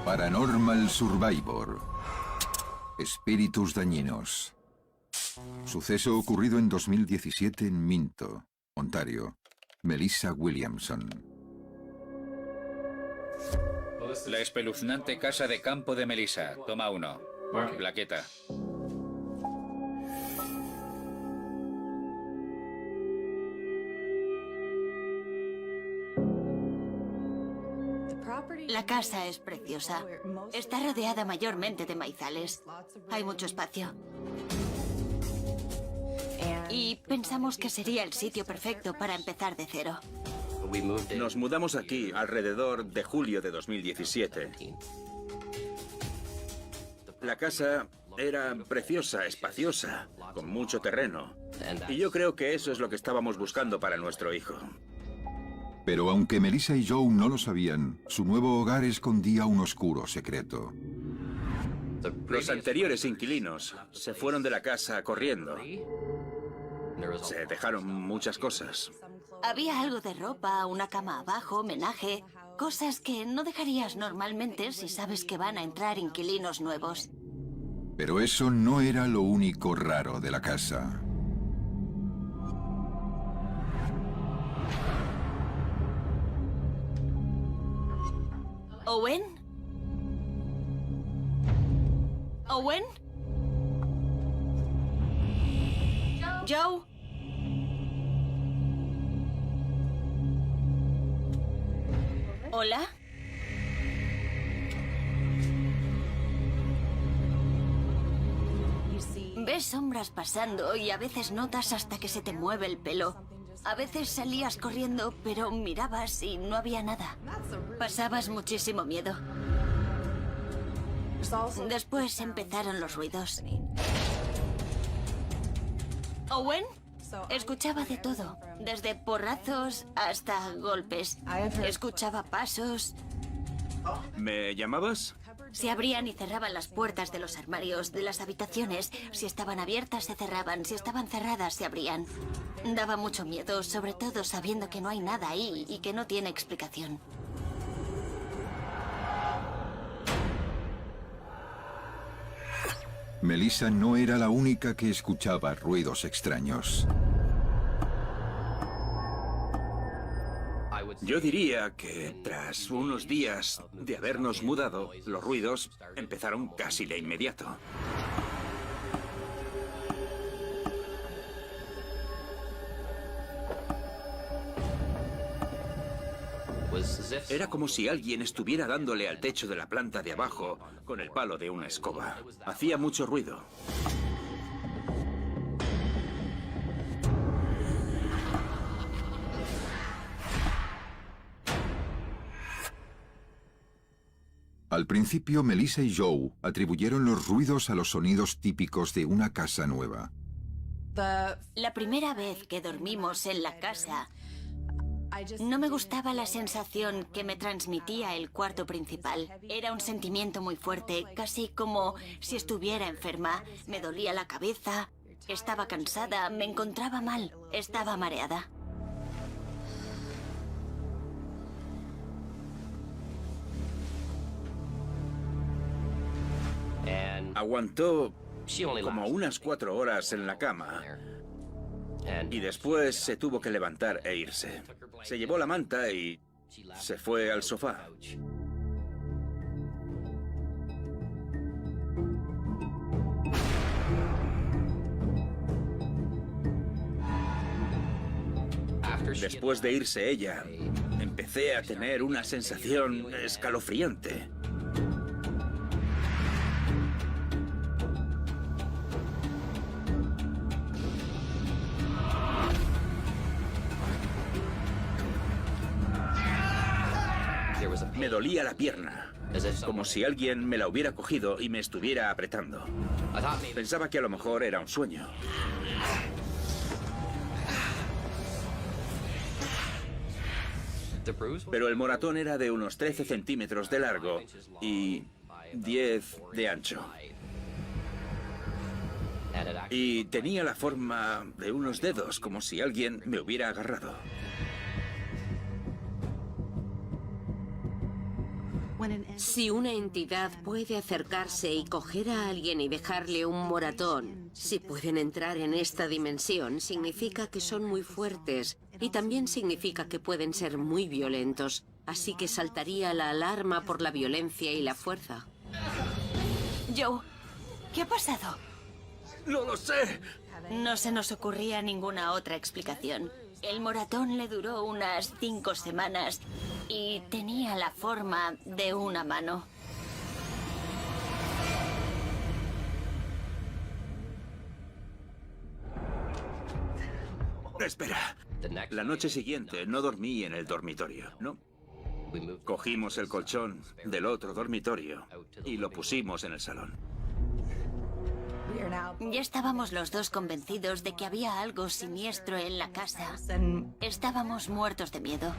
Paranormal Survivor. Espíritus dañinos. Suceso ocurrido en 2017 en Minto, Ontario. Melissa Williamson. La espeluznante casa de campo de Melissa. Toma 1. Plaqueta. La casa es preciosa. Está rodeada mayormente de maizales. Hay mucho espacio. Y pensamos que sería el sitio perfecto para empezar de cero. Nos mudamos aquí alrededor de julio de 2017. La casa era preciosa, espaciosa, con mucho terreno. Y yo creo que eso es lo que estábamos buscando para nuestro hijo. Pero aunque Melissa y Joe no lo sabían, su nuevo hogar escondía un oscuro secreto. Los anteriores inquilinos se fueron de la casa corriendo. Se dejaron muchas cosas. Había algo de ropa, una cama abajo, homenaje, cosas que no dejarías normalmente si sabes que van a entrar inquilinos nuevos. Pero eso no era lo único raro de la casa. ¿Owen? ¿Owen? ¿Joe? ¿Hola? Ves sombras pasando y a veces notas hasta que se te mueve el pelo. A veces salías corriendo, pero mirabas y no había nada. Pasabas muchísimo miedo. Después empezaron los ruidos. ¿Owen? Escuchaba de todo, desde porrazos hasta golpes. Escuchaba pasos. ¿Me llamabas? Se abrían y cerraban las puertas de los armarios, de las habitaciones. Si estaban abiertas, se cerraban. Si estaban cerradas, se abrían. Daba mucho miedo, sobre todo sabiendo que no hay nada ahí y que no tiene explicación. Melissa no era la única que escuchaba ruidos extraños. Yo diría que tras unos días de habernos mudado, los ruidos empezaron casi de inmediato. Era como si alguien estuviera dándole al techo de la planta de abajo con el palo de una escoba. Hacía mucho ruido. Al principio, Melissa y Joe atribuyeron los ruidos a los sonidos típicos de una casa nueva. La primera vez que dormimos en la casa, no me gustaba la sensación que me transmitía el cuarto principal. Era un sentimiento muy fuerte, casi como si estuviera enferma. Me dolía la cabeza, estaba cansada, me encontraba mal, estaba mareada. Aguantó como unas 4 horas en la cama. Y después se tuvo que levantar e irse. Se llevó la manta y se fue al sofá. Después de irse ella, empecé a tener una sensación escalofriante. Me dolía la pierna, como si alguien me la hubiera cogido y me estuviera apretando. Pensaba que a lo mejor era un sueño. Pero el moratón era de unos 13 centímetros de largo y 10 de ancho. Y tenía la forma de unos dedos, como si alguien me hubiera agarrado. Si una entidad puede acercarse y coger a alguien y dejarle un moratón, si pueden entrar en esta dimensión, significa que son muy fuertes y también significa que pueden ser muy violentos. Así que saltaría la alarma por la violencia y la fuerza. Joe, ¿qué ha pasado? ¡No lo sé! No se nos ocurría ninguna otra explicación. El moratón le duró unas 5 semanas y tenía la forma de una mano. Espera. La noche siguiente no dormí en el dormitorio, ¿no? Cogimos el colchón del otro dormitorio y lo pusimos en el salón. Ya estábamos los dos convencidos de que había algo siniestro en la casa. Estábamos muertos de miedo.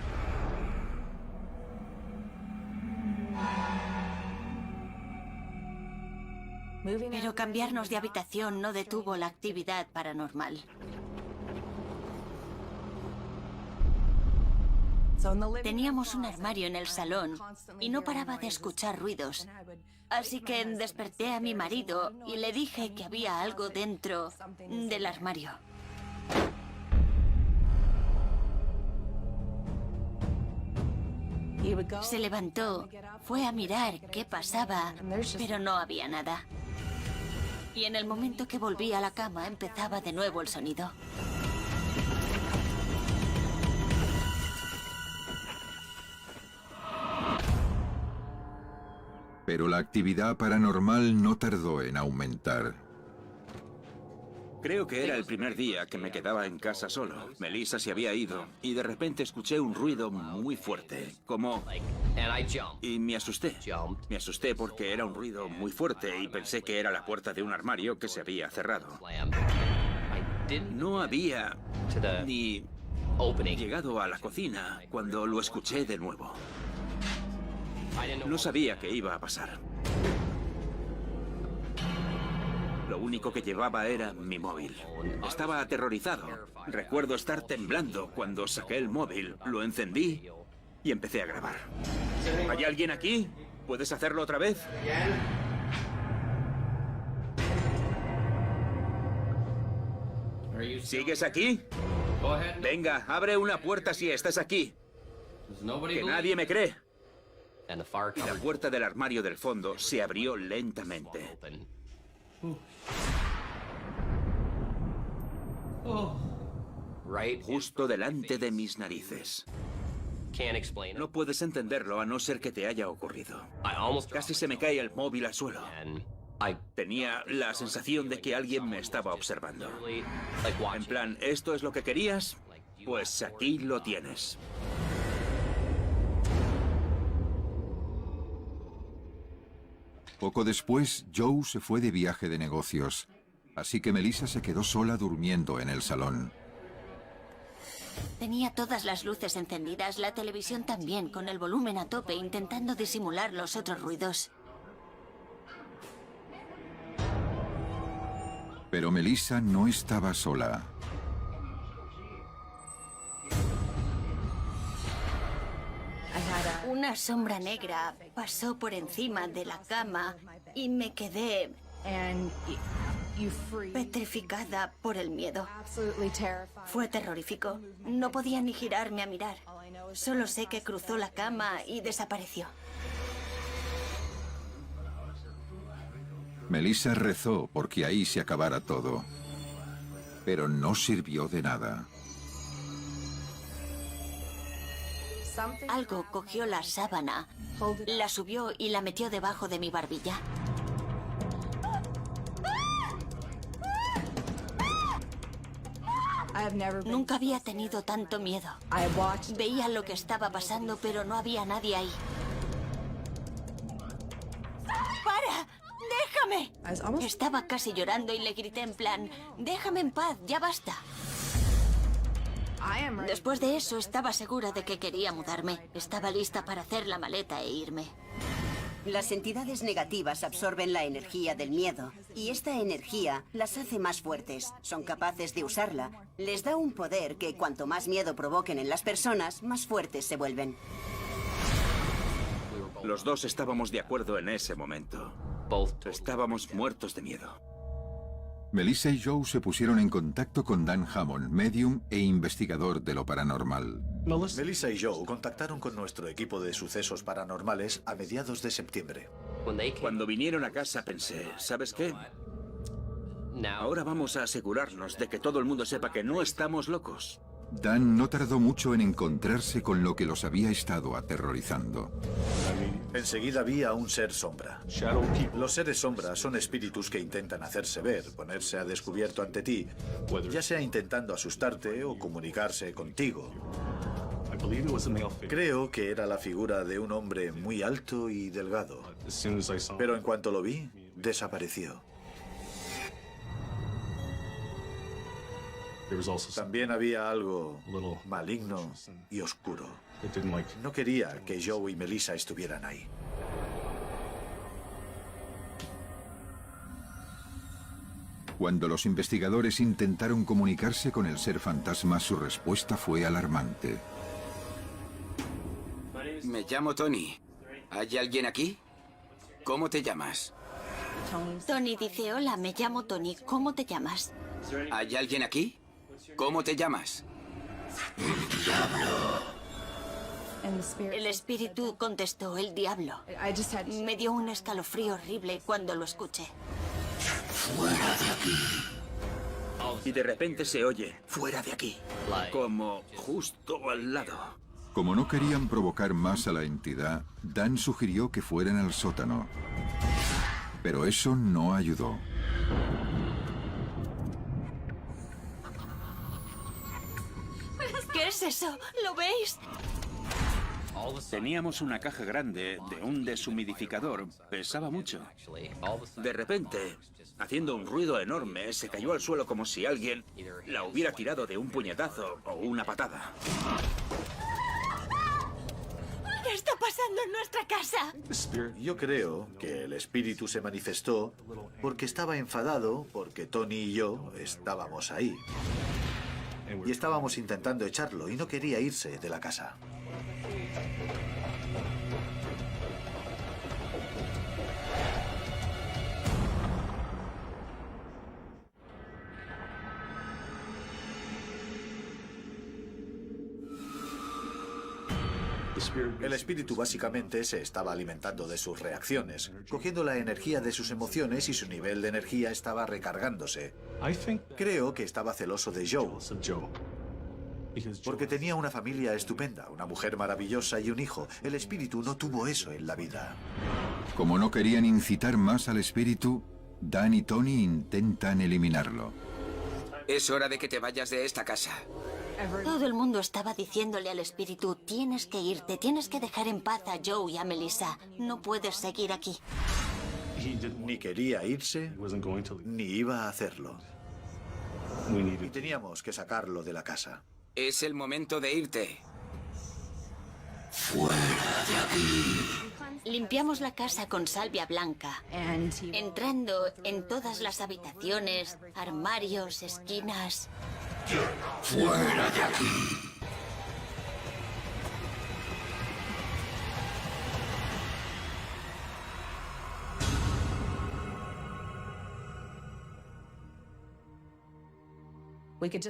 Pero cambiarnos de habitación no detuvo la actividad paranormal. Teníamos un armario en el salón y no paraba de escuchar ruidos. Así que desperté a mi marido y le dije que había algo dentro del armario. Se levantó, fue a mirar qué pasaba, pero no había nada. Y en el momento que volví a la cama empezaba de nuevo el sonido. Pero la actividad paranormal no tardó en aumentar. Creo que era el primer día que me quedaba en casa solo. Melissa se había ido y de repente escuché un ruido muy fuerte, como... Y me asusté. Me asusté porque era un ruido muy fuerte y pensé que era la puerta de un armario que se había cerrado. No había ni llegado a la cocina cuando lo escuché de nuevo. No sabía qué iba a pasar. Lo único que llevaba era mi móvil. Estaba aterrorizado. Recuerdo estar temblando cuando saqué el móvil, lo encendí y empecé a grabar. ¿Hay alguien aquí? ¿Puedes hacerlo otra vez? ¿Sigues aquí? Venga, abre una puerta si estás aquí. Que nadie me cree. Y la puerta del armario del fondo se abrió lentamente. Justo delante de mis narices. No puedes entenderlo a no ser que te haya ocurrido. Casi se me cae el móvil al suelo. Tenía la sensación de que alguien me estaba observando. En plan, ¿esto es lo que querías? Pues aquí lo tienes. Poco después, Joe se fue de viaje de negocios, así que Melissa se quedó sola durmiendo en el salón. Tenía todas las luces encendidas, la televisión también, con el volumen a tope, intentando disimular los otros ruidos. Pero Melissa no estaba sola. Una sombra negra pasó por encima de la cama y me quedé petrificada por el miedo. Fue terrorífico. No podía ni girarme a mirar. Solo sé que cruzó la cama y desapareció. Melissa rezó porque ahí se acabara todo, pero no sirvió de nada. Algo cogió la sábana, la subió y la metió debajo de mi barbilla. Nunca había tenido tanto miedo. Veía lo que estaba pasando, pero no había nadie ahí. ¡Para! ¡Déjame! Estaba casi llorando y le grité en plan, déjame en paz, ya basta. Después de eso estaba segura de que quería mudarme. Estaba lista para hacer la maleta e irme. Las entidades negativas absorben la energía del miedo y esta energía las hace más fuertes. Son capaces de usarla. Les da un poder que cuanto más miedo provoquen en las personas, más fuertes se vuelven. Los dos estábamos de acuerdo en ese momento. Estábamos muertos de miedo. Melissa y Joe se pusieron en contacto con Dan Hammond, medium e investigador de lo paranormal. Melissa y Joe contactaron con nuestro equipo de sucesos paranormales a mediados de septiembre. Cuando vinieron a casa pensé, ¿sabes qué? Ahora vamos a asegurarnos de que todo el mundo sepa que no estamos locos. Dan no tardó mucho en encontrarse con lo que los había estado aterrorizando. Enseguida vi a un ser sombra. Los seres sombra son espíritus que intentan hacerse ver, ponerse a descubierto ante ti, ya sea intentando asustarte o comunicarse contigo. Creo que era la figura de un hombre muy alto y delgado, pero en cuanto lo vi, desapareció. También había algo maligno y oscuro. No quería que Joe y Melissa estuvieran ahí. Cuando los investigadores intentaron comunicarse con el ser fantasma, su respuesta fue alarmante. Me llamo Tony. ¿Hay alguien aquí? ¿Cómo te llamas? Tony dice, hola, me llamo Tony, ¿cómo te llamas? ¿Hay alguien aquí? ¿Cómo te llamas? El espíritu contestó, el diablo. Me dio un escalofrío horrible cuando lo escuché. Y de repente se oye, fuera de aquí, como justo al lado. Como no querían provocar más a la entidad, Dan sugirió que fueran al sótano. Pero eso no ayudó. ¿Qué es eso? ¿Lo veis? Teníamos una caja grande de un deshumidificador. Pesaba mucho. De repente, haciendo un ruido enorme, se cayó al suelo como si alguien la hubiera tirado de un puñetazo o una patada. ¿Qué está pasando en nuestra casa? Yo creo que el espíritu se manifestó porque estaba enfadado porque Tony y yo estábamos ahí. Y estábamos intentando echarlo y no quería irse de la casa. El espíritu básicamente se estaba alimentando de sus reacciones, cogiendo la energía de sus emociones y su nivel de energía estaba recargándose. Creo que estaba celoso de Joe, porque tenía una familia estupenda, una mujer maravillosa y un hijo. El espíritu no tuvo eso en la vida. Como no querían incitar más al espíritu, Dan y Tony intentan eliminarlo. Es hora de que te vayas de esta casa. Todo el mundo estaba diciéndole al espíritu, tienes que irte, tienes que dejar en paz a Joe y a Melissa. No puedes seguir aquí. Ni quería irse, ni iba a hacerlo. Y teníamos que sacarlo de la casa. Es el momento de irte. Limpiamos la casa con salvia blanca, entrando en todas las habitaciones, armarios, esquinas. ¡Fuera de aquí!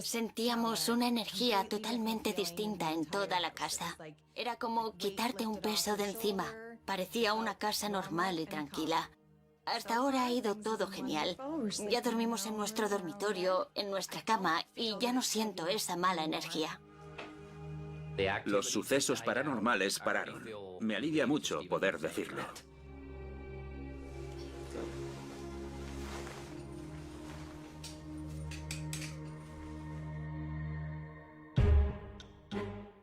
Sentíamos una energía totalmente distinta en toda la casa. Era como quitarte un peso de encima. Parecía una casa normal y tranquila. Hasta ahora ha ido todo genial. Ya dormimos en nuestro dormitorio, en nuestra cama, y ya no siento esa mala energía. Los sucesos paranormales pararon. Me alivia mucho poder decirlo.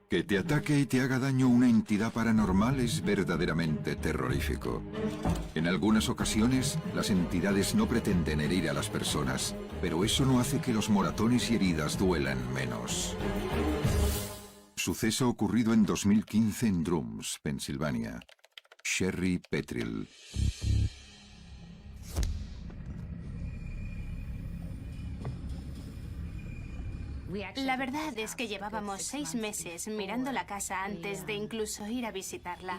Que te ataque y te haga daño una entidad paranormal es verdaderamente terrorífico. En algunas ocasiones, las entidades no pretenden herir a las personas, pero eso no hace que los moratones y heridas duelan menos. Suceso ocurrido en 2015 en Drums, Pensilvania. Sherry Petrill. La verdad es que llevábamos 6 meses mirando la casa antes de incluso ir a visitarla.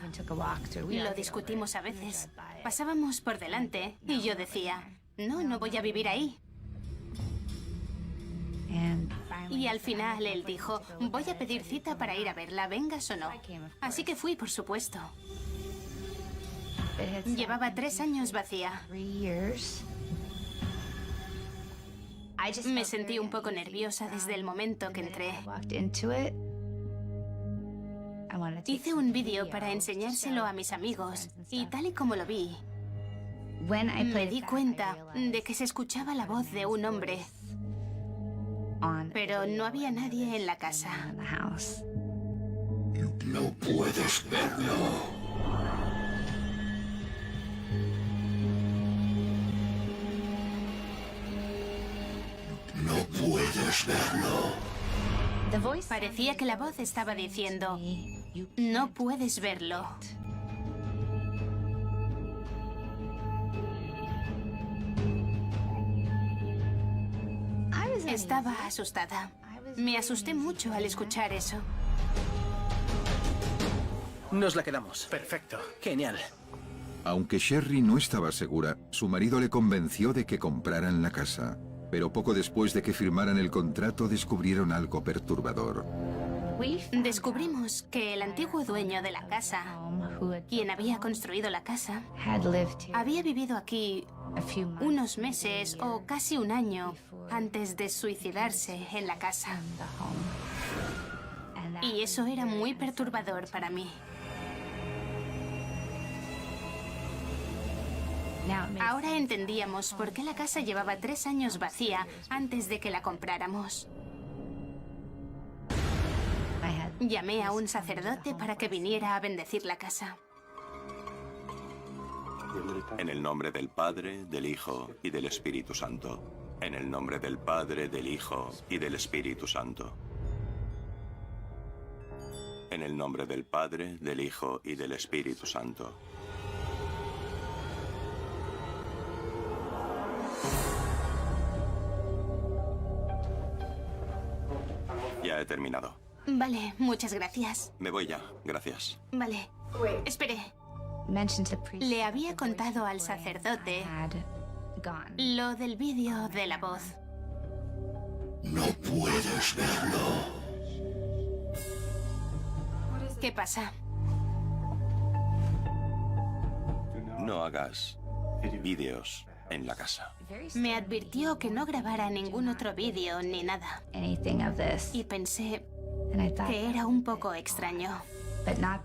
Lo discutimos a veces. Pasábamos por delante y yo decía, no voy a vivir ahí. Y al final él dijo, voy a pedir cita para ir a verla, vengas o no. Así que fui, por supuesto. Llevaba 3 años vacía. Me sentí un poco nerviosa desde el momento que entré. Hice un vídeo para enseñárselo a mis amigos y tal y como lo vi, me di cuenta de que se escuchaba la voz de un hombre, pero no había nadie en la casa. No puedes verlo. No puedes verlo. Parecía que la voz estaba diciendo, no puedes verlo. Estaba asustada. Me asusté mucho al escuchar eso. Nos la quedamos. Perfecto. Genial. Aunque Sherry no estaba segura, su marido le convenció de que compraran la casa. Pero poco después de que firmaran el contrato, descubrieron algo perturbador. Descubrimos que el antiguo dueño de la casa, quien había construido la casa, había vivido aquí unos meses o casi un año antes de suicidarse en la casa. Y eso era muy perturbador para mí. Ahora entendíamos por qué la casa llevaba 3 años vacía antes de que la compráramos. Llamé a un sacerdote para que viniera a bendecir la casa. En el nombre del Padre, del Hijo y del Espíritu Santo. En el nombre del Padre, del Hijo y del Espíritu Santo. En el nombre del Padre, del Hijo y del Espíritu Santo. Ya he terminado. Vale, muchas gracias. Me voy ya, gracias. Vale. Espere. Le había contado al sacerdote lo del vídeo de la voz. No puedes verlo. ¿Qué pasa? No hagas vídeos en la casa. Me advirtió que no grabara ningún otro vídeo ni nada. Y pensé que era un poco extraño.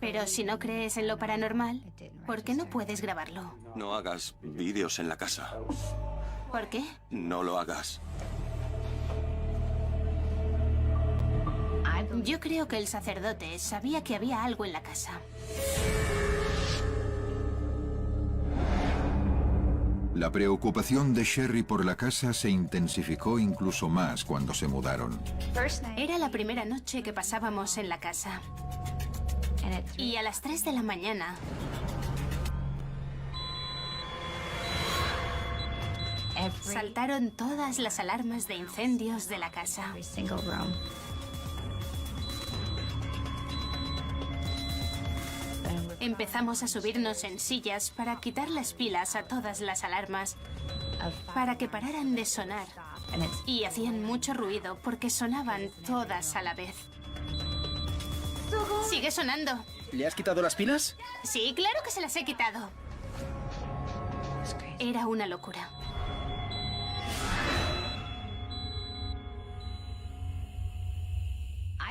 Pero si no crees en lo paranormal, ¿por qué no puedes grabarlo? No hagas vídeos en la casa. ¿Por qué? No lo hagas. Yo creo que el sacerdote sabía que había algo en la casa. La preocupación de Sherry por la casa se intensificó incluso más cuando se mudaron. Era la primera noche que pasábamos en la casa. Y a las 3 de la mañana... saltaron todas las alarmas de incendios de la casa. Empezamos a subirnos en sillas para quitar las pilas a todas las alarmas, para que pararan de sonar. Y hacían mucho ruido porque sonaban todas a la vez. Sigue sonando. ¿Le has quitado las pilas? Sí, claro que se las he quitado. Era una locura.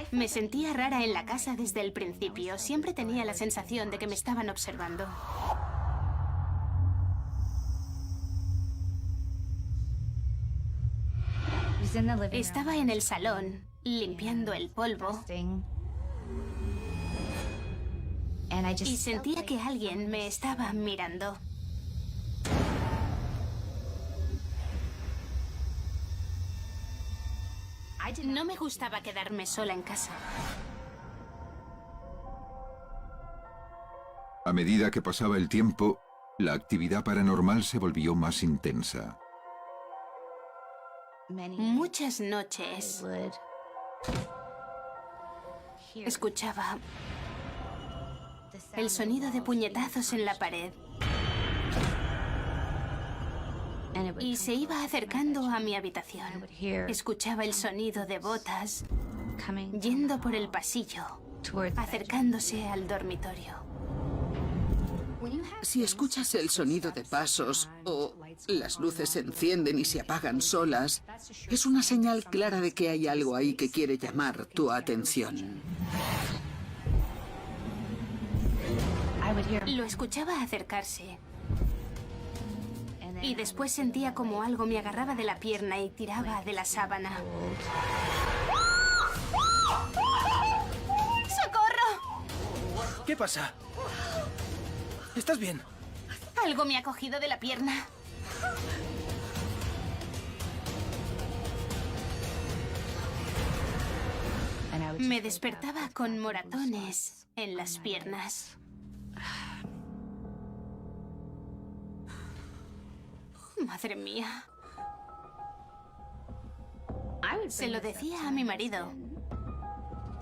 Me sentía rara en la casa desde el principio. Siempre tenía la sensación de que me estaban observando. Estaba en el salón, limpiando el polvo. Y sentía que alguien me estaba mirando. No me gustaba quedarme sola en casa. A medida que pasaba el tiempo, la actividad paranormal se volvió más intensa. Muchas noches Escuchaba el sonido de puñetazos en la pared. Y se iba acercando a mi habitación. Escuchaba el sonido de botas yendo por el pasillo, acercándose al dormitorio. Si escuchas el sonido de pasos o las luces se encienden y se apagan solas, es una señal clara de que hay algo ahí que quiere llamar tu atención. Lo escuchaba acercarse. Y después sentía como algo me agarraba de la pierna y tiraba de la sábana. ¡Socorro! ¿Qué pasa? ¿Estás bien? Algo me ha cogido de la pierna. Me despertaba con moratones en las piernas. Madre mía. Se lo decía a mi marido.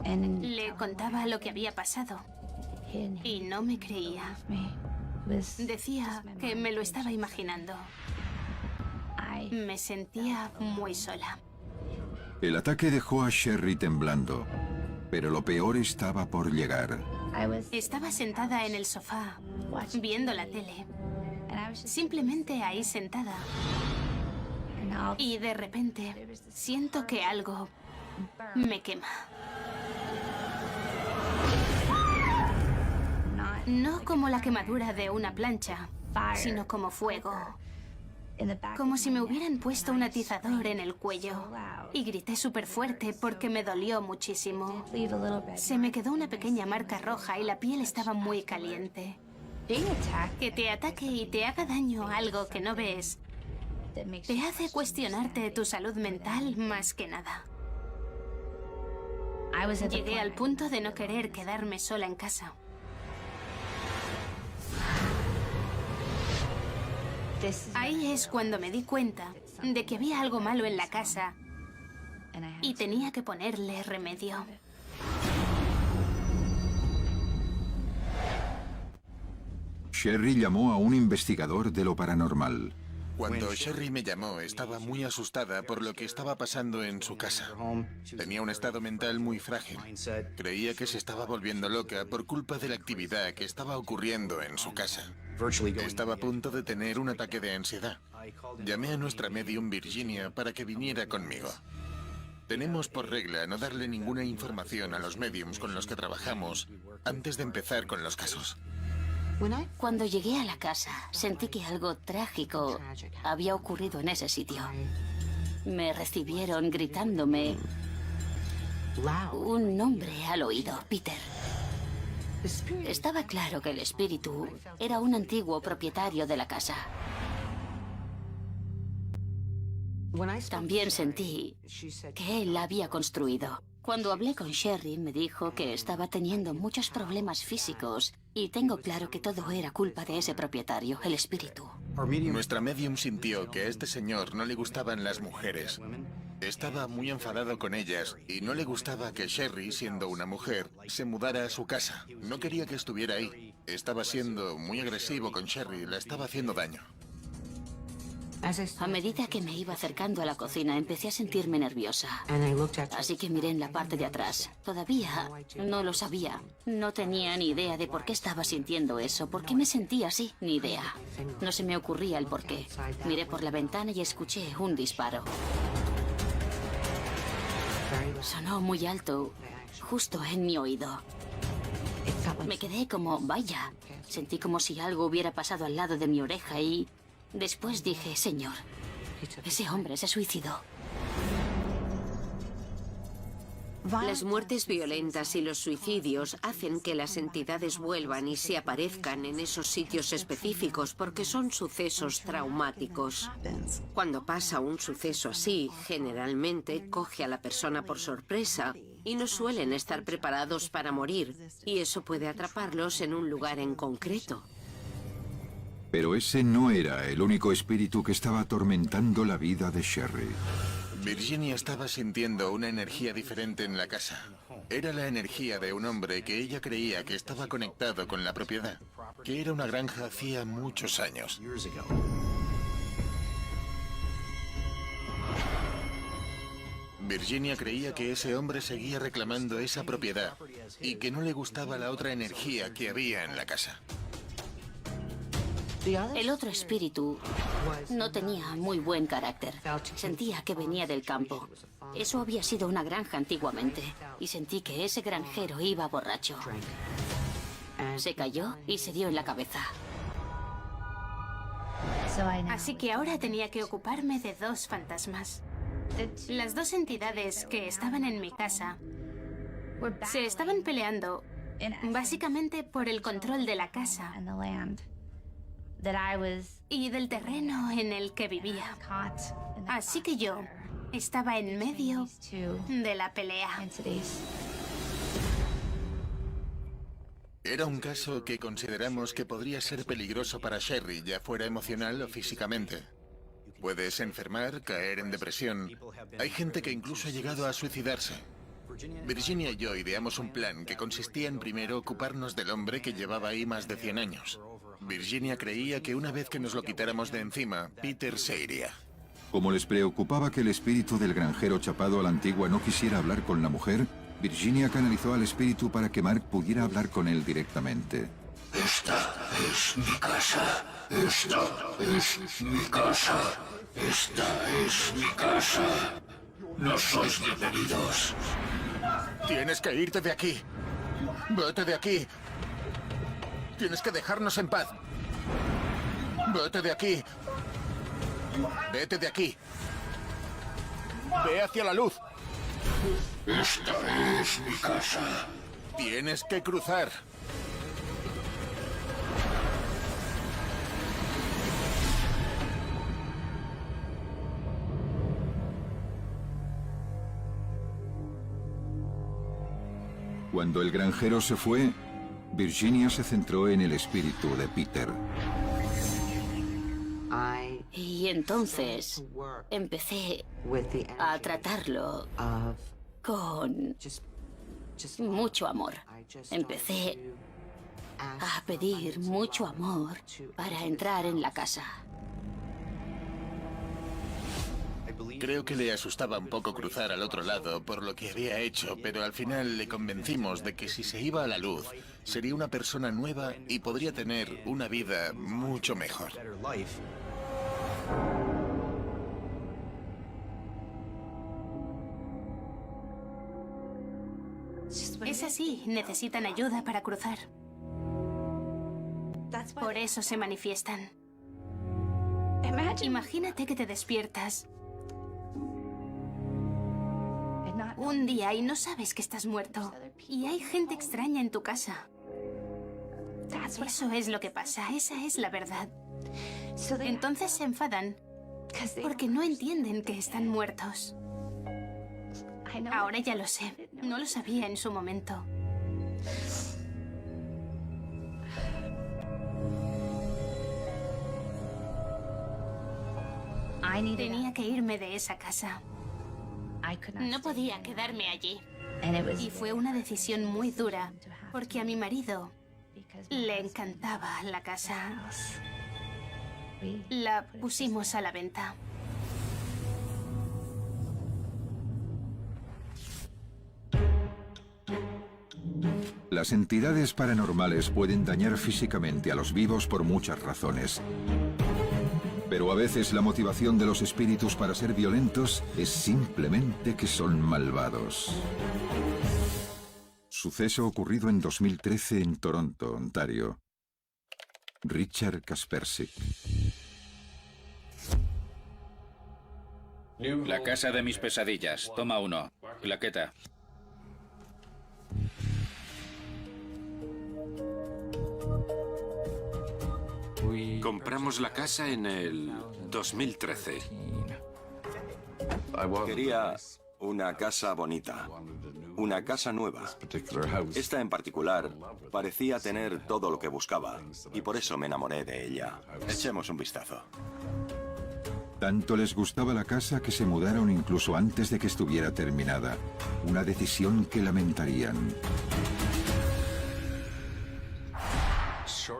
Le contaba lo que había pasado. Y no me creía. Decía que me lo estaba imaginando. Me sentía muy sola. El ataque dejó a Sherry temblando, pero lo peor estaba por llegar. Estaba sentada en el sofá, viendo la tele. Simplemente ahí sentada. Y de repente siento que algo me quema. No como la quemadura de una plancha, sino como fuego. Como si me hubieran puesto un atizador en el cuello. Y grité súper fuerte porque me dolió muchísimo. Se me quedó una pequeña marca roja y la piel estaba muy caliente. Que te ataque y te haga daño algo que no ves te hace cuestionarte tu salud mental más que nada. Llegué al punto de no querer quedarme sola en casa. Ahí es cuando me di cuenta de que había algo malo en la casa y tenía que ponerle remedio. Sherry llamó a un investigador de lo paranormal. Cuando Sherry me llamó, estaba muy asustada por lo que estaba pasando en su casa. Tenía un estado mental muy frágil. Creía que se estaba volviendo loca por culpa de la actividad que estaba ocurriendo en su casa. Estaba a punto de tener un ataque de ansiedad. Llamé a nuestra medium Virginia para que viniera conmigo. Tenemos por regla no darle ninguna información a los mediums con los que trabajamos antes de empezar con los casos. Cuando llegué a la casa, sentí que algo trágico había ocurrido en ese sitio. Me recibieron gritándome un nombre al oído, Peter. Estaba claro que el espíritu era un antiguo propietario de la casa. También sentí que él la había construido. Cuando hablé con Sherry, me dijo que estaba teniendo muchos problemas físicos y tengo claro que todo era culpa de ese propietario, el espíritu. Nuestra medium sintió que a este señor no le gustaban las mujeres. Estaba muy enfadado con ellas y no le gustaba que Sherry, siendo una mujer, se mudara a su casa. No quería que estuviera ahí. Estaba siendo muy agresivo con Sherry, le estaba haciendo daño. A medida que me iba acercando a la cocina, empecé a sentirme nerviosa. Así que miré en la parte de atrás. Todavía no lo sabía. No tenía ni idea de por qué estaba sintiendo eso, por qué me sentía así, ni idea. No se me ocurría el por qué. Miré por la ventana y escuché un disparo. Sonó muy alto, justo en mi oído. Me quedé como, vaya. Sentí como si algo hubiera pasado al lado de mi oreja y... Después dije, señor, ese hombre se suicidó. Las muertes violentas y los suicidios hacen que las entidades vuelvan y se aparezcan en esos sitios específicos porque son sucesos traumáticos. Cuando pasa un suceso así, generalmente coge a la persona por sorpresa y no suelen estar preparados para morir, y eso puede atraparlos en un lugar en concreto. Pero ese no era el único espíritu que estaba atormentando la vida de Sherry. Virginia estaba sintiendo una energía diferente en la casa. Era la energía de un hombre que ella creía que estaba conectado con la propiedad, que era una granja hacía muchos años. Virginia creía que ese hombre seguía reclamando esa propiedad y que no le gustaba la otra energía que había en la casa. El otro espíritu no tenía muy buen carácter. Sentía que venía del campo. Eso había sido una granja antiguamente. Y sentí que ese granjero iba borracho. Se cayó y se dio en la cabeza. Así que ahora tenía que ocuparme de dos fantasmas. Las dos entidades que estaban en mi casa se estaban peleando básicamente por el control de la casa y del terreno en el que vivía. Así que yo estaba en medio de la pelea. Era un caso que consideramos que podría ser peligroso para Sherry, ya fuera emocional o físicamente. Puedes enfermar, caer en depresión. Hay gente que incluso ha llegado a suicidarse. Virginia y yo ideamos un plan que consistía en primero ocuparnos del hombre que llevaba ahí más de 100 años. Virginia creía que una vez que nos lo quitáramos de encima, Peter se iría. Como les preocupaba que el espíritu del granjero chapado a la antigua no quisiera hablar con la mujer, Virginia canalizó al espíritu para que Mark pudiera hablar con él directamente. Esta es mi casa. Esta es mi casa. Esta es mi casa. No sois bienvenidos. Tienes que irte de aquí. Vete de aquí. Tienes que dejarnos en paz. Vete de aquí. Vete de aquí. Ve hacia la luz. Esta es mi casa. Tienes que cruzar. Cuando el granjero se fue, Virginia se centró en el espíritu de Peter. Y entonces empecé a tratarlo con mucho amor. Empecé a pedir mucho amor para entrar en la casa. Creo que le asustaba un poco cruzar al otro lado por lo que había hecho, pero al final le convencimos de que si se iba a la luz, sería una persona nueva y podría tener una vida mucho mejor. Es así, necesitan ayuda para cruzar. Por eso se manifiestan. Imagínate que te despiertas un día y no sabes que estás muerto. Y hay gente extraña en tu casa. Eso es lo que pasa, esa es la verdad. Entonces se enfadan porque no entienden que están muertos. Ahora ya lo sé, no lo sabía en su momento. Tenía que irme de esa casa. No podía quedarme allí. Y fue una decisión muy dura, porque a mi marido le encantaba la casa. La pusimos a la venta. Las entidades paranormales pueden dañar físicamente a los vivos por muchas razones. Pero a veces la motivación de los espíritus para ser violentos es simplemente que son malvados. Suceso ocurrido en 2013 en Toronto, Ontario. Richard Kaspersky. La casa de mis pesadillas. Toma 1. Claqueta. Compramos la casa en el 2013. Quería una casa bonita, una casa nueva. Esta en particular parecía tener todo lo que buscaba y por eso me enamoré de ella. Echemos un vistazo. Tanto les gustaba la casa que se mudaron incluso antes de que estuviera terminada. Una decisión que lamentarían.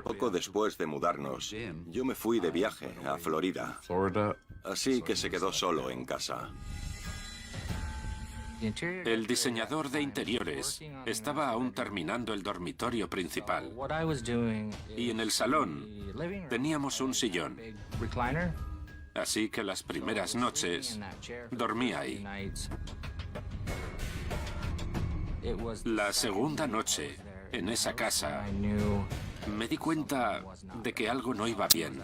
Poco después de mudarnos, yo me fui de viaje a Florida. Así que se quedó solo en casa. El diseñador de interiores estaba aún terminando el dormitorio principal. Y en el salón teníamos un sillón. Así que las primeras noches dormí ahí. La segunda noche, en esa casa, me di cuenta de que algo no iba bien.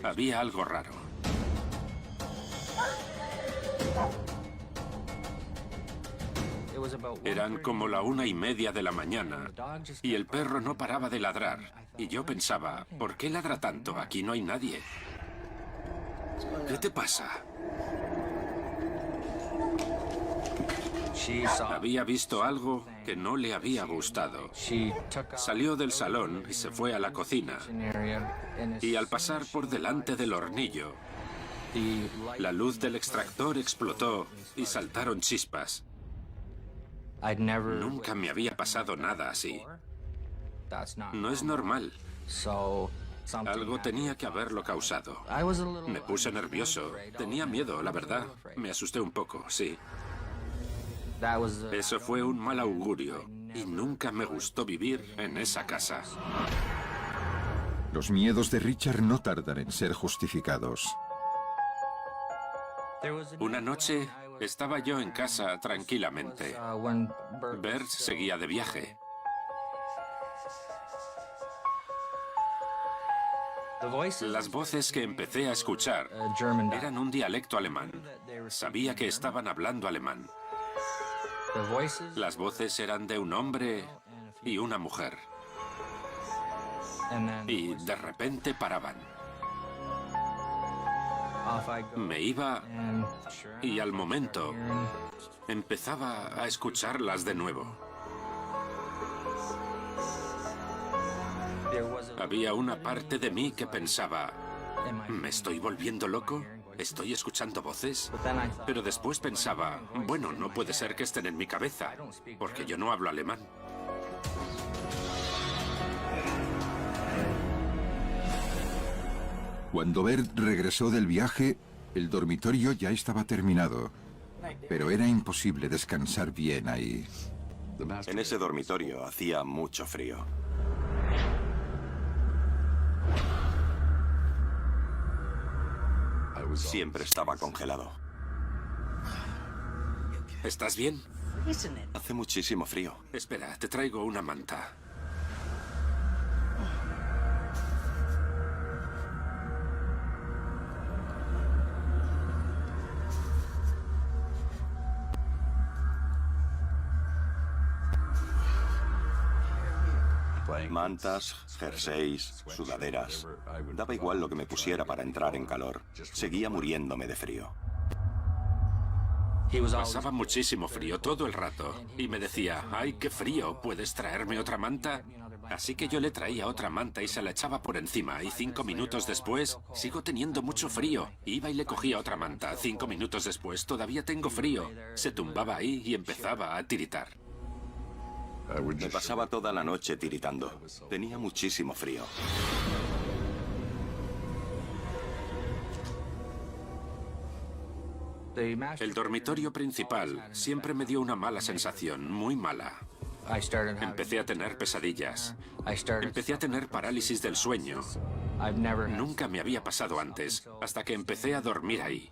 Había algo raro. Eran como la 1:30 de la mañana y el perro no paraba de ladrar. Y yo pensaba, ¿por qué ladra tanto? Aquí no hay nadie. ¿Qué te pasa? Había visto algo que no le había gustado. Salió del salón y se fue a la cocina. Y al pasar por delante del hornillo, la luz del extractor explotó y saltaron chispas. Nunca me había pasado nada así. No es normal. Algo tenía que haberlo causado. Me puse nervioso. Tenía miedo, la verdad. Me asusté un poco, sí. Eso fue un mal augurio y nunca me gustó vivir en esa casa. Los miedos de Richard no tardan en ser justificados. Una noche estaba yo en casa tranquilamente. Bert seguía de viaje. Las voces que empecé a escuchar eran un dialecto alemán. Sabía que estaban hablando alemán. Las voces eran de un hombre y una mujer. Y de repente paraban. Me iba y al momento empezaba a escucharlas de nuevo. Había una parte de mí que pensaba, ¿me estoy volviendo loco? ¿Estoy escuchando voces? Pero después pensaba, bueno, no puede ser que estén en mi cabeza, porque yo no hablo alemán. Cuando Bert regresó del viaje, el dormitorio ya estaba terminado. Pero era imposible descansar bien ahí. En ese dormitorio hacía mucho frío. Siempre estaba congelado. ¿Estás bien? Hace muchísimo frío. Espera, te traigo una manta. Mantas, jerseys, sudaderas. Daba igual lo que me pusiera para entrar en calor. Seguía muriéndome de frío. Pasaba muchísimo frío todo el rato. Y me decía, ¡ay, qué frío! ¿Puedes traerme otra manta? Así que yo le traía otra manta y se la echaba por encima. Y 5 minutos después, sigo teniendo mucho frío. Iba y le cogía otra manta. 5 minutos después, todavía tengo frío. Se tumbaba ahí y empezaba a tiritar. Me pasaba toda la noche tiritando. Tenía muchísimo frío. El dormitorio principal siempre me dio una mala sensación, muy mala. Empecé a tener pesadillas. Empecé a tener parálisis del sueño. Nunca me había pasado antes, hasta que empecé a dormir ahí.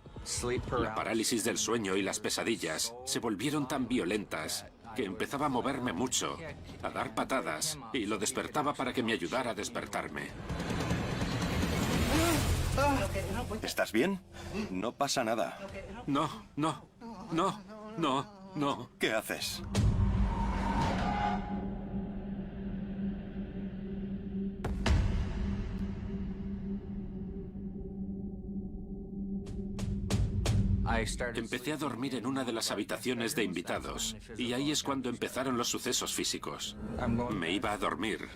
La parálisis del sueño y las pesadillas se volvieron tan violentas que empezaba a moverme mucho, a dar patadas, y lo despertaba para que me ayudara a despertarme. ¿Estás bien? No pasa nada. No, no, no, no, no. ¿Qué haces? Empecé a dormir en una de las habitaciones de invitados, y ahí es cuando empezaron los sucesos físicos. Me iba a dormir.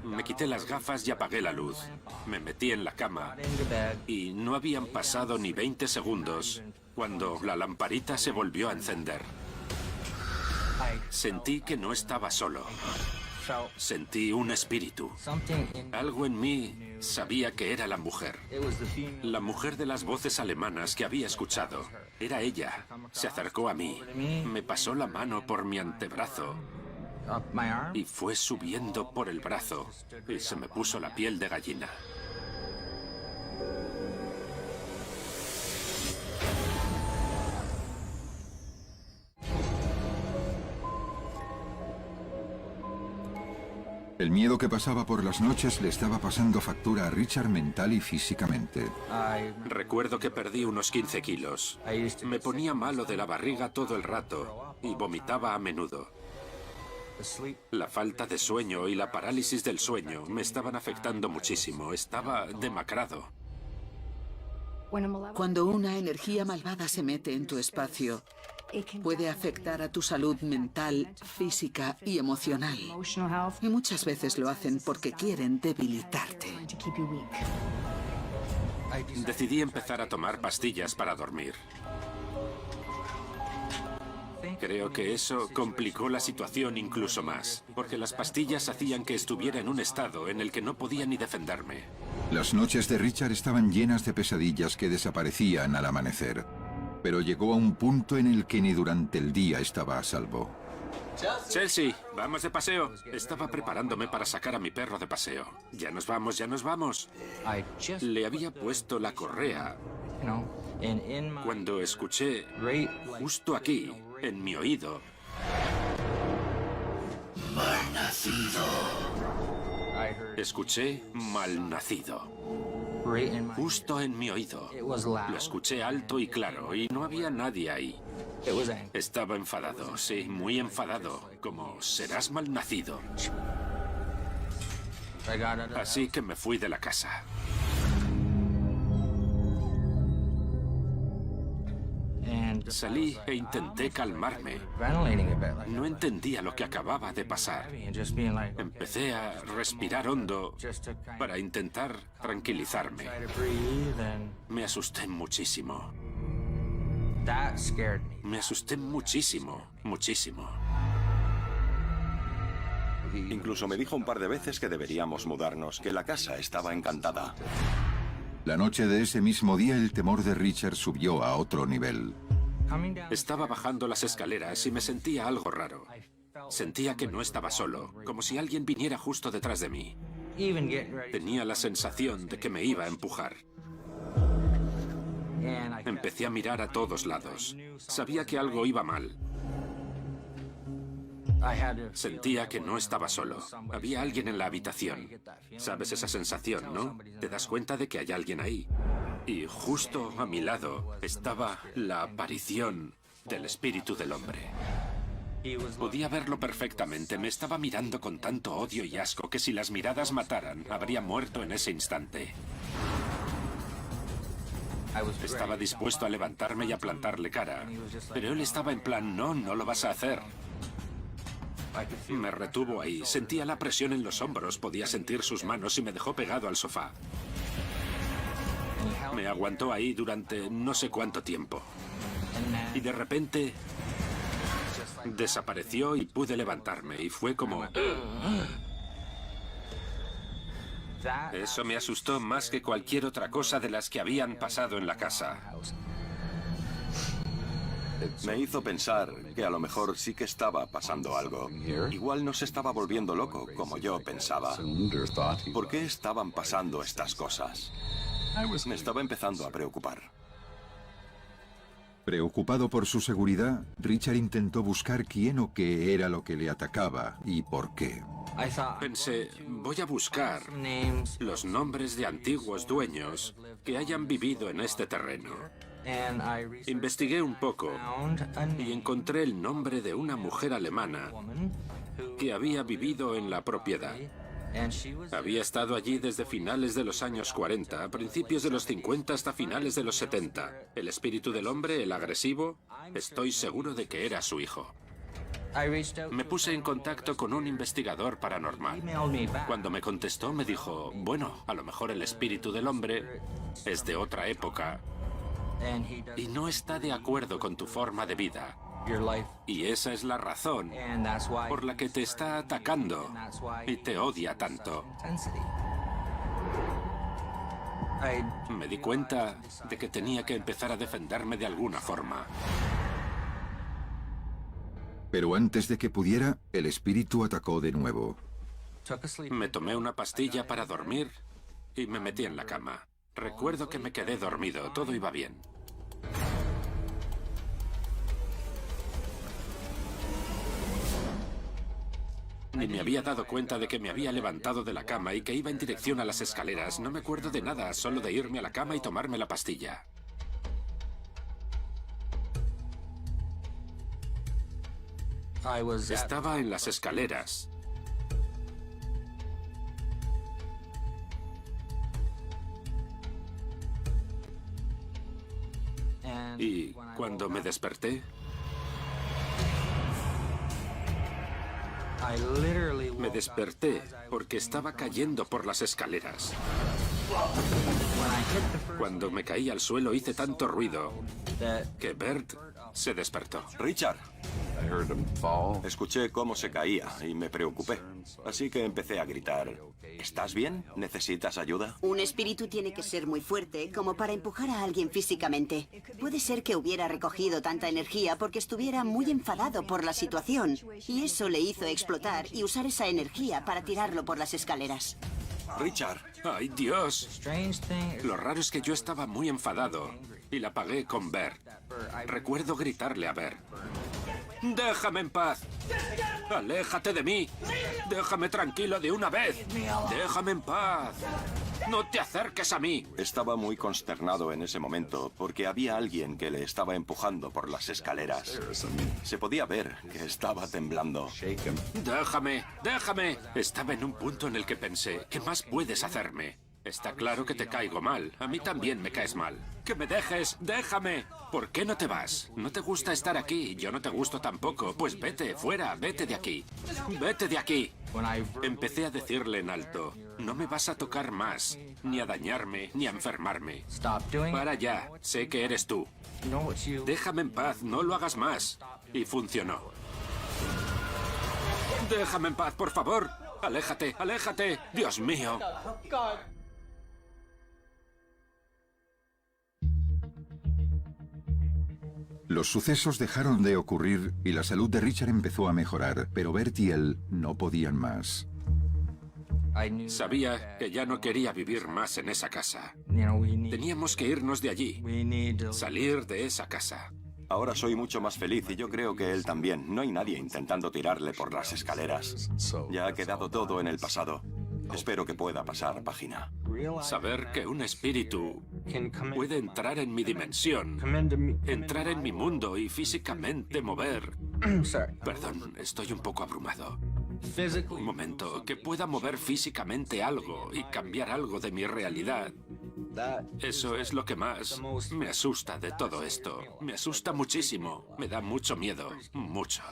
Me quité las gafas y apagué la luz. Me metí en la cama, y no habían pasado ni 20 segundos cuando la lamparita se volvió a encender. Sentí que no estaba solo. Sentí un espíritu. Algo en mí sabía que era la mujer. La mujer de las voces alemanas que había escuchado. Era ella. Se acercó a mí. Me pasó la mano por mi antebrazo. Y fue subiendo por el brazo. Y se me puso la piel de gallina. El miedo que pasaba por las noches le estaba pasando factura a Richard mental y físicamente. Recuerdo que perdí unos 15 kilos. Me ponía malo de la barriga todo el rato y vomitaba a menudo. La falta de sueño y la parálisis del sueño me estaban afectando muchísimo. Estaba demacrado. Cuando una energía malvada se mete en tu espacio, puede afectar a tu salud mental, física y emocional. Y muchas veces lo hacen porque quieren debilitarte. Decidí empezar a tomar pastillas para dormir. Creo que eso complicó la situación incluso más, porque las pastillas hacían que estuviera en un estado en el que no podía ni defenderme. Las noches de Richard estaban llenas de pesadillas que desaparecían al amanecer. Pero llegó a un punto en el que ni durante el día estaba a salvo. Chelsea, vamos de paseo. Estaba preparándome para sacar a mi perro de paseo. Ya nos vamos, ya nos vamos. Le había puesto la correa cuando escuché, justo aquí, en mi oído, Malnacido. escuché malnacido. Justo en mi oído. Lo escuché alto y claro, y no había nadie ahí. Estaba enfadado, sí, muy enfadado, como serás malnacido. Así que me fui de la casa. Salí e intenté calmarme. No entendía lo que acababa de pasar. Empecé a respirar hondo para intentar tranquilizarme. Me asusté muchísimo. Me asusté muchísimo, muchísimo. Incluso me dijo un par de veces que deberíamos mudarnos, que la casa estaba encantada. La noche de ese mismo día el temor de Richard subió a otro nivel. Estaba bajando las escaleras y me sentía algo raro. Sentía que no estaba solo, como si alguien viniera justo detrás de mí. Tenía la sensación de que me iba a empujar. Empecé a mirar a todos lados. Sabía que algo iba mal. Sentía que no estaba solo. Había alguien en la habitación. ¿Sabes esa sensación, no? Te das cuenta de que hay alguien ahí. Y justo a mi lado estaba la aparición del espíritu del hombre. Podía verlo perfectamente. Me estaba mirando con tanto odio y asco que si las miradas mataran, habría muerto en ese instante. Estaba dispuesto a levantarme y a plantarle cara. Pero él estaba en plan, no, no lo vas a hacer. Me retuvo ahí. Sentía la presión en los hombros. Podía sentir sus manos y me dejó pegado al sofá. Me aguantó ahí durante no sé cuánto tiempo. Y de repente desapareció y pude levantarme. Y fue como... Eso me asustó más que cualquier otra cosa de las que habían pasado en la casa. Me hizo pensar que a lo mejor sí que estaba pasando algo. Igual no se estaba volviendo loco, como yo pensaba. ¿Por qué estaban pasando estas cosas? Me estaba empezando a preocupar. Preocupado por su seguridad, Richard intentó buscar quién o qué era lo que le atacaba y por qué. Pensé, voy a buscar los nombres de antiguos dueños que hayan vivido en este terreno. Investigué un poco y encontré el nombre de una mujer alemana que había vivido en la propiedad. Había estado allí desde finales de los años 40, a principios de los 50 hasta finales de los 70. El espíritu del hombre, el agresivo, estoy seguro de que era su hijo. Me puse en contacto con un investigador paranormal. Cuando me contestó me dijo, bueno, a lo mejor el espíritu del hombre es de otra época y no está de acuerdo con tu forma de vida. Y esa es la razón por la que te está atacando y te odia tanto. Me di cuenta de que tenía que empezar a defenderme de alguna forma. Pero antes de que pudiera, el espíritu atacó de nuevo. Me tomé una pastilla para dormir y me metí en la cama. Recuerdo que me quedé dormido, todo iba bien. Y me había dado cuenta de que me había levantado de la cama y que iba en dirección a las escaleras. No me acuerdo de nada, solo de irme a la cama y tomarme la pastilla. Estaba en las escaleras. Y cuando me desperté, me desperté porque estaba cayendo por las escaleras. Cuando me caí al suelo hice tanto ruido que Bert se despertó. Richard. Escuché cómo se caía y me preocupé. Así que empecé a gritar. ¿Estás bien? ¿Necesitas ayuda? Un espíritu tiene que ser muy fuerte como para empujar a alguien físicamente. Puede ser que hubiera recogido tanta energía porque estuviera muy enfadado por la situación. Y eso le hizo explotar y usar esa energía para tirarlo por las escaleras. Richard. ¡Ay, Dios! Lo raro es que yo estaba muy enfadado y la pagué con Bert. Recuerdo gritarle a Bert. ¡Déjame en paz! ¡Aléjate de mí! ¡Déjame tranquilo de una vez! ¡Déjame en paz! ¡No te acerques a mí! Estaba muy consternado en ese momento porque había alguien que le estaba empujando por las escaleras. Se podía ver que estaba temblando. ¡Déjame! ¡Déjame! Estaba en un punto en el que pensé, ¿qué más puedes hacerme? Está claro que te caigo mal. A mí también me caes mal. ¡Que me dejes! ¡Déjame! ¿Por qué no te vas? ¿No te gusta estar aquí? Yo no te gusto tampoco. Pues vete, fuera, vete de aquí. ¡Vete de aquí! Empecé a decirle en alto, no me vas a tocar más, ni a dañarme, ni a enfermarme. Para ya, sé que eres tú. Déjame en paz, no lo hagas más. Y funcionó. Déjame en paz, por favor. Aléjate, aléjate. Dios mío. Los sucesos dejaron de ocurrir y la salud de Richard empezó a mejorar, pero Bert y él no podían más. Sabía que ya no quería vivir más en esa casa. Teníamos que irnos de allí, salir de esa casa. Ahora soy mucho más feliz y yo creo que él también. No hay nadie intentando tirarle por las escaleras. Ya ha quedado todo en el pasado. Espero que pueda pasar página. Saber que un espíritu puede entrar en mi dimensión, entrar en mi mundo y físicamente mover... Perdón, estoy un poco abrumado. Un momento, que pueda mover físicamente algo y cambiar algo de mi realidad. Eso es lo que más me asusta de todo esto. Me asusta muchísimo. Me da mucho miedo. Mucho.